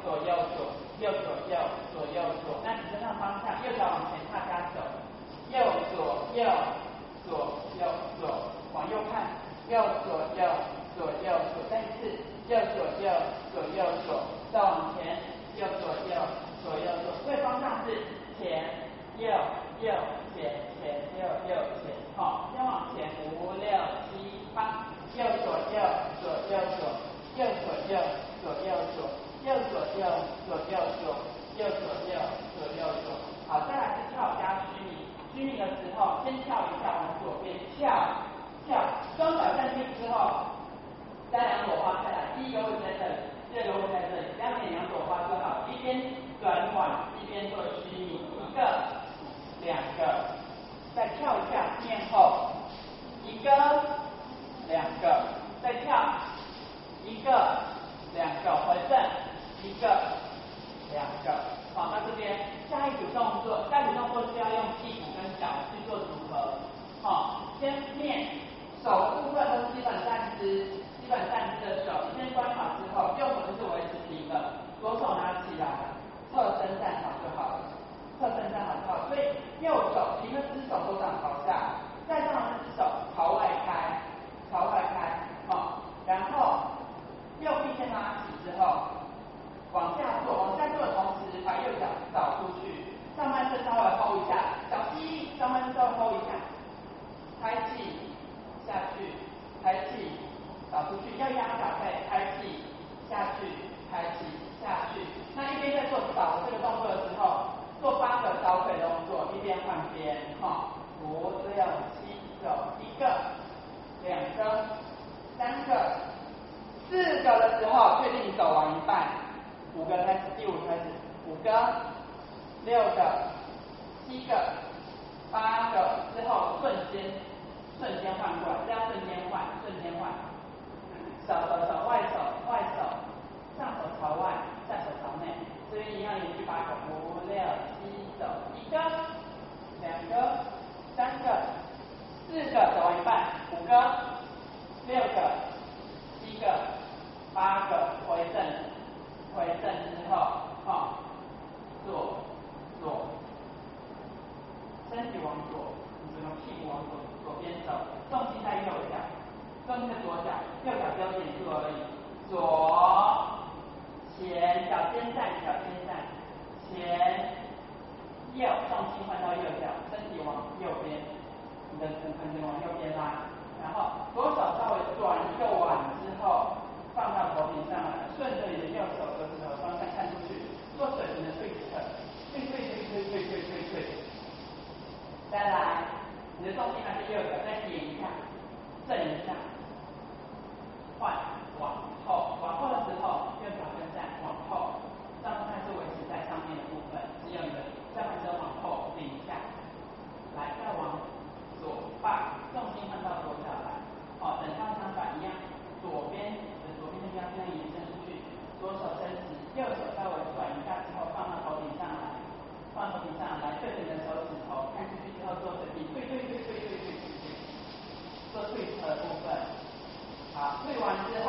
左右左，右左右，左右左。那你跟上方向，右脚往前踏加手，右左右，左右左，往右看，右左右，左右左，再一次，右左右，左右左，再往前，右左右，左右左。所以方向是前右右前前右右前，好，先往前5、6、7、8，右左右，左右左，右左右，左右左，右左右，左右左，右左右，左右左。好，再来是跳加虚拟，虚拟的时候先跳一下，往左边跳跳，双脚站定之后，加2朵花下来，第一个位置在这里，第二个位置在这里，这样点2朵花就好，一边转缓一边做虚拟，一个、2个，再跳一下面后，一个、2个，再跳一个、2个，回正一个、2个。好，那这边下一组动作是要用屁股跟脚去做组合。好，先面手部分都是基本站姿，基本站姿的手先关好之后，右手就是维持平的，左手拿起来，侧身站好就好了，侧身站好就好。所以右手平的只手都掌朝下，再上的只手朝外开，朝外开。好，然后右臂先拉起之后，往下做，往下做的同时，把右脚扫出去，上半身稍微 hold 一下，脚低，上半身稍微 hold 一下，开气下去，开气扫出去，要压脚背，开气下去，开气下去。那一边在做扫这个动作的时候，做8个小腿动作，一边换边，哈，5、6、7，走1个、2个、3个、4个的时候，确定你走完一半，5个开始，第5开始，5个、6个、7个、8个之后，瞬间换过来，这样瞬间换，手外手，上手朝外，下手朝内，这边一样连续8个，5、6、7，走1个、2个、3个、4个，走完一半，5个、6个、7个、8个，回正之后，好，左，身体往左，你整个屁股往左边走，重心在右脚，重心在左脚，右脚只有点住而已。左前，脚尖站，前右，重心换到右脚，身体往右边，你的骨盆往右边拉，然后左手稍微转一个弯之后，放到头顶上来，顺着你的右手和指头方向看出去，做水平的对侧，退。再来，你的重心还是右脚，再点一下，正一下，换往后的时候，右脚跟站往后，上半是维持在上面的部分，只有你的下半身往后顶一下，来再往左把重心换到左脚来，好，等它相反一样，左边的腰这样延伸出去，左手伸直，右手稍微转一下之后放到头顶上来。对着你的手指头，看出去之后做水平，退，做退侧的部分。好，退完之后，